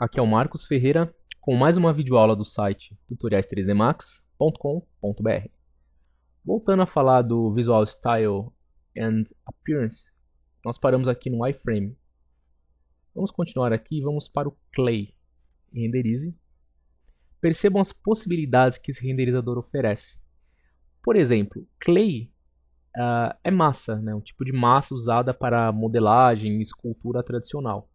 Aqui é o Marcos Ferreira com mais uma videoaula do site tutoriais3dmax.com.br. Voltando a falar do Visual Style and Appearance, nós paramos aqui no iframe. Vamos continuar aqui e vamos para o Clay. Renderize. Percebam as possibilidades que esse renderizador oferece. Por exemplo, Clay é massa, né? Um tipo de massa usada para modelagem e escultura tradicional.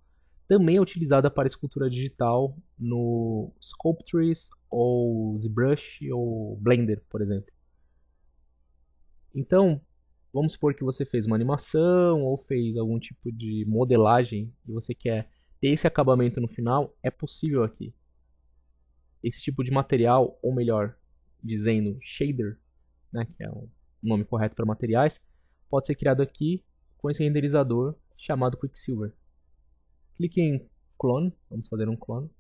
Também é utilizada para escultura digital no Sculptris ou ZBrush ou Blender, por exemplo. Então, vamos supor que você fez uma animação ou fez algum tipo de modelagem e você quer ter esse acabamento no final, é possível aqui. Esse tipo de material, ou melhor, dizendo shader, né, que é o nome correto para materiais, pode ser criado aqui com esse renderizador chamado Quicksilver. Clique em Clone, vamos fazer um clone.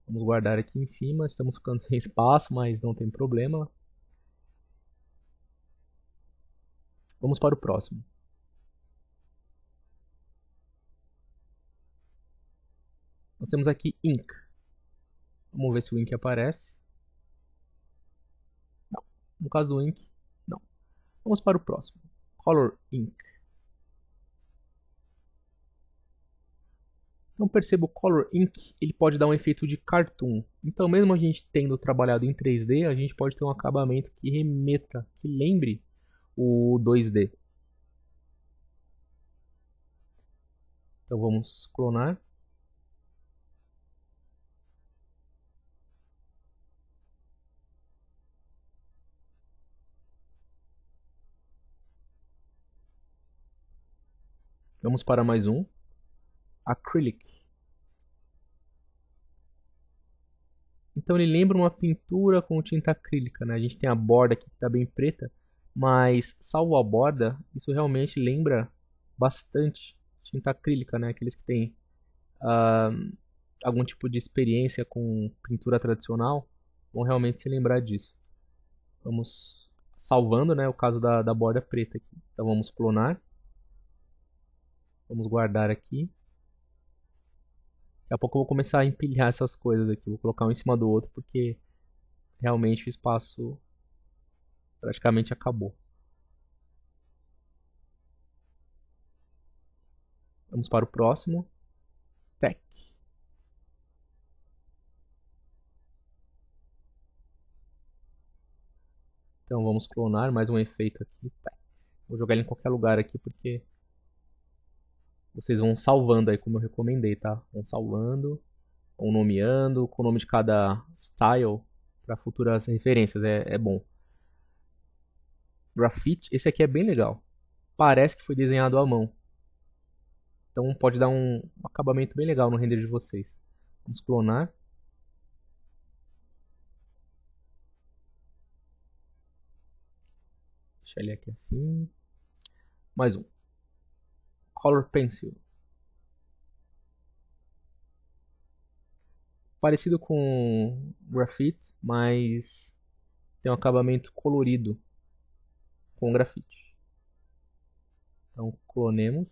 Vamos guardar aqui em cima, estamos ficando sem espaço, mas não tem problema. Vamos para o próximo. Nós temos aqui Ink. Vamos ver se o Ink aparece. Não. No caso do Ink, não. Vamos para o próximo. Color Ink. Então perceba, o Color Ink ele pode dar um efeito de cartoon. Então mesmo a gente tendo trabalhado em 3D, a gente pode ter um acabamento que remeta, que lembre o 2D. Então vamos clonar. Vamos para mais um. Acrylic. Então ele lembra uma pintura com tinta acrílica, né? A gente tem a borda aqui que está bem preta, mas salvo a borda, isso realmente lembra bastante tinta acrílica, né? Aqueles que têm algum tipo de experiência com pintura tradicional vão realmente se lembrar disso. Vamos salvando, né, o caso da borda preta aqui. Então vamos clonar. Vamos guardar aqui. Daqui a pouco eu vou começar a empilhar essas coisas aqui. Vou colocar um em cima do outro porque realmente o espaço praticamente acabou. Vamos para o próximo. Tech. Então vamos clonar mais um efeito aqui. Tech. Vou jogar ele em qualquer lugar aqui porque vocês vão salvando aí como eu recomendei, tá? Vão salvando, vão nomeando, com o nome de cada style para futuras referências, é bom. Graffiti, esse aqui é bem legal. Parece que foi desenhado à mão. Então pode dar um acabamento bem legal no render de vocês. Vamos clonar. Deixa ele aqui assim. Mais um. Color Pencil. Parecido com Graffiti, mas tem um acabamento colorido com grafite. Então clonemos.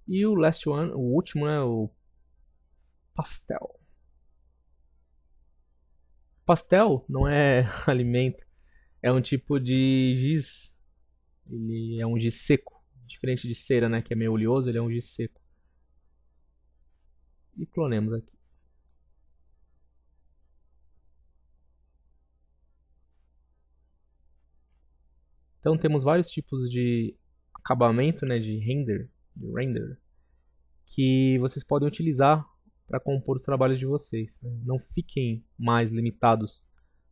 E o last one, o último, né, o pastel. Pastel não é alimento, é um tipo de giz. Ele é um giz seco, diferente de cera, né, que é meio oleoso, ele é um giz seco. E clonemos aqui. Então temos vários tipos de acabamento, né, de render, que vocês podem utilizar para compor os trabalhos de vocês, né? Não fiquem mais limitados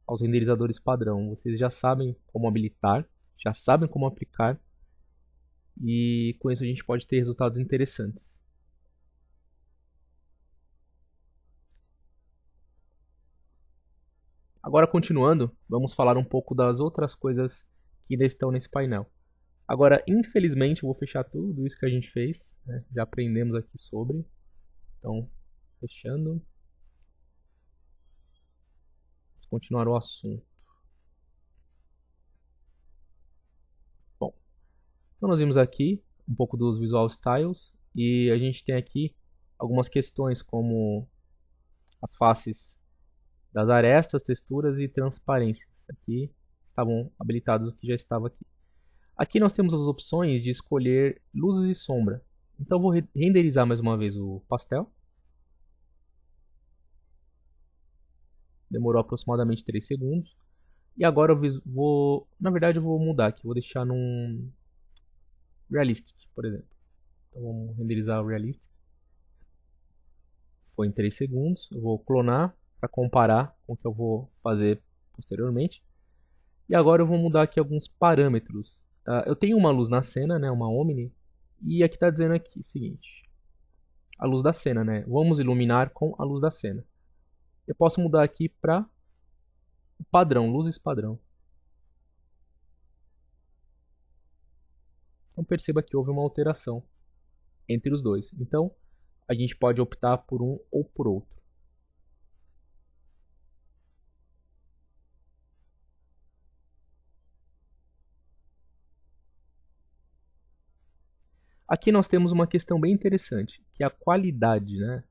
aos renderizadores padrão. Vocês já sabem como habilitar, já sabem como aplicar e com isso a gente pode ter resultados interessantes. Agora continuando, vamos falar um pouco das outras coisas que ainda estão nesse painel. Agora, infelizmente, eu vou fechar tudo isso que a gente fez, né? Já aprendemos aqui sobre. Então, fechando. continuar o assunto. Bom, então nós vimos aqui um pouco dos Visual Styles e a gente tem aqui algumas questões como as faces das arestas, texturas e transparências. Aqui estavam habilitados o que já estava aqui. Aqui nós temos as opções de escolher luzes e sombra. Então eu vou renderizar mais uma vez o pastel. Demorou aproximadamente 3 segundos. E agora eu vou... Na verdade eu vou mudar aqui. Vou deixar num... Realistic, por exemplo. Então vamos renderizar o Realistic. Foi em 3 segundos. Eu vou clonar para comparar com o que eu vou fazer posteriormente. E agora eu vou mudar aqui alguns parâmetros. Eu tenho uma luz na cena, né, uma Omni. E aqui está dizendo aqui o seguinte. A luz da cena, né? Vamos iluminar com a luz da cena. Eu posso mudar aqui para o padrão, luzes padrão. Então perceba que houve uma alteração entre os dois. Então a gente pode optar por um ou por outro. Aqui nós temos uma questão bem interessante, que é a qualidade, né?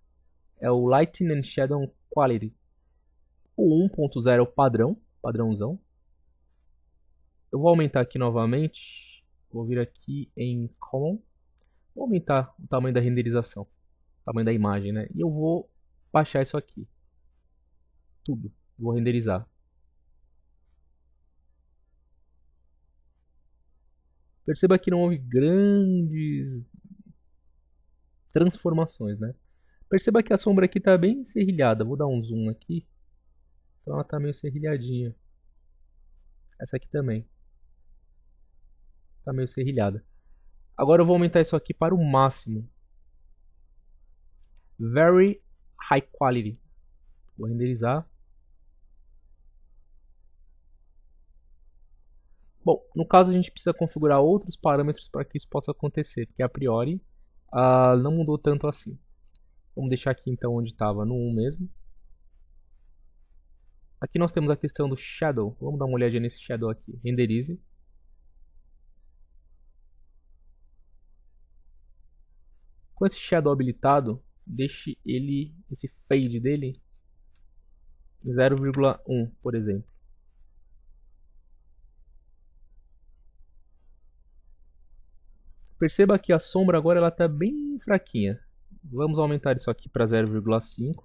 É o Lighting and Shadow Quality. O 1.0 é o padrãozão. Eu vou aumentar aqui novamente. Vou vir aqui em Common. Vou aumentar o tamanho da renderização, o tamanho da imagem, né? E eu vou baixar isso aqui. Tudo. Vou renderizar. Perceba que não houve grandes transformações, né? Perceba que a sombra aqui está bem serrilhada. Vou dar um zoom aqui. Então ela está meio serrilhadinha. Essa aqui também. Está meio serrilhada. Agora eu vou aumentar isso aqui para o máximo. Very High Quality. Vou renderizar. Bom, no caso a gente precisa configurar outros parâmetros para que isso possa acontecer, porque a priori não mudou tanto assim. Vamos deixar aqui então onde estava, no 1 mesmo. Aqui nós temos a questão do Shadow. Vamos dar uma olhadinha nesse Shadow aqui. Renderize. Com esse Shadow habilitado, deixe esse fade dele em 0,1, por exemplo. Perceba que a sombra agora está bem fraquinha. Vamos aumentar isso aqui para 0,5.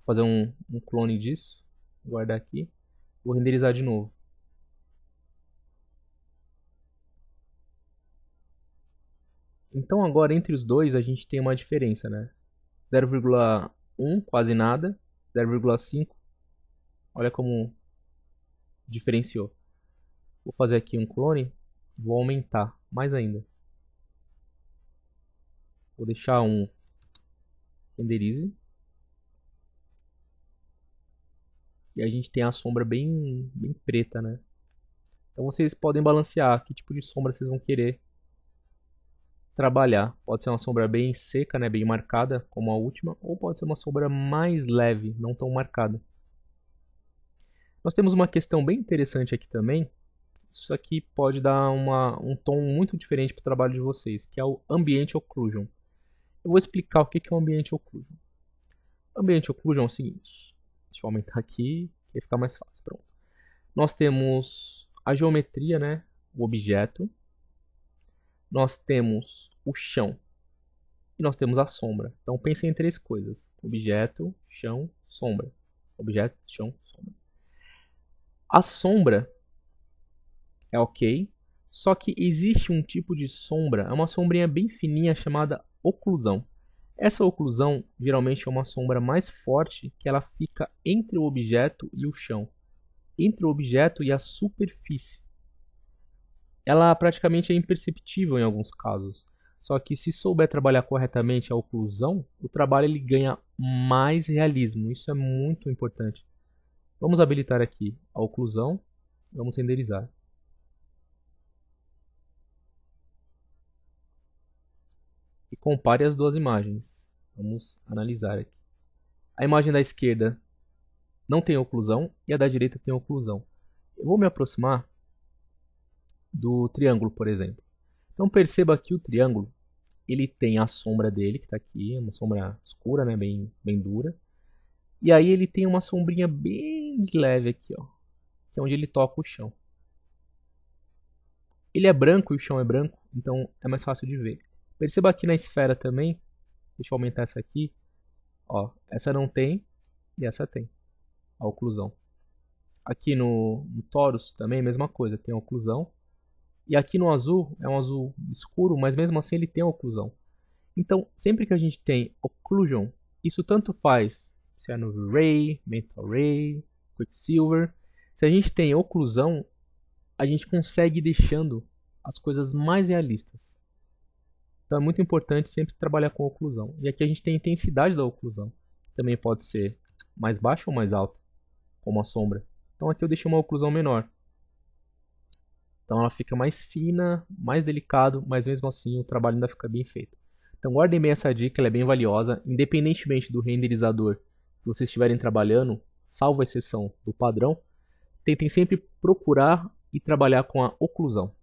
Fazer um clone disso. Guardar aqui. Vou renderizar de novo. Então agora entre os dois a gente tem uma diferença, né? 0,1 quase nada. 0,5. Olha como diferenciou. Vou fazer aqui um clone. Vou aumentar mais ainda. Vou deixar um renderize. E a gente tem a sombra bem preta, né? Então vocês podem balancear que tipo de sombra vocês vão querer trabalhar. Pode ser uma sombra bem seca, né? Bem marcada, como a última. Ou pode ser uma sombra mais leve, não tão marcada. Nós temos uma questão bem interessante aqui também. Isso aqui pode dar um tom muito diferente para o trabalho de vocês, que é o Ambient Occlusion. Eu vou explicar o que é o Ambient Occlusion. Ambient Occlusion é o seguinte. Deixa eu aumentar aqui, que ficar mais fácil. Pronto. Nós temos a geometria, né? O objeto. Nós temos o chão. E nós temos a sombra. Então pense em 3 coisas. Objeto, chão, sombra. Objeto, chão, sombra. A sombra é ok, só que existe um tipo de sombra, é uma sombrinha bem fininha chamada oclusão. Essa oclusão geralmente é uma sombra mais forte que ela fica entre o objeto e o chão, entre o objeto e a superfície. Ela praticamente é imperceptível em alguns casos, só que se souber trabalhar corretamente a oclusão, o trabalho ele ganha mais realismo, isso é muito importante. Vamos habilitar aqui a oclusão, vamos renderizar. E compare as duas imagens. Vamos analisar aqui. A imagem da esquerda não tem oclusão e a da direita tem oclusão. Eu vou me aproximar do triângulo, por exemplo. Então perceba aqui o triângulo, ele tem a sombra dele, que está aqui, uma sombra escura, né, bem dura. E aí ele tem uma sombrinha bem leve aqui, ó, que é onde ele toca o chão. Ele é branco e o chão é branco, então é mais fácil de ver. Perceba aqui na esfera também, deixa eu aumentar essa aqui, ó, essa não tem e essa tem a oclusão. Aqui no Torus também é a mesma coisa, tem a oclusão. E aqui no azul, é um azul escuro, mas mesmo assim ele tem a oclusão. Então, sempre que a gente tem occlusion, isso tanto faz se é no Ray, Mental Ray, Quicksilver. Se a gente tem oclusão, a gente consegue ir deixando as coisas mais realistas. Então é muito importante sempre trabalhar com oclusão. E aqui a gente tem a intensidade da oclusão. Também pode ser mais baixa ou mais alta, como a sombra. Então aqui eu deixei uma oclusão menor. Então ela fica mais fina, mais delicado, mas mesmo assim o trabalho ainda fica bem feito. Então guardem bem essa dica, ela é bem valiosa. Independentemente do renderizador que vocês estiverem trabalhando, salvo a exceção do padrão, tentem sempre procurar e trabalhar com a oclusão.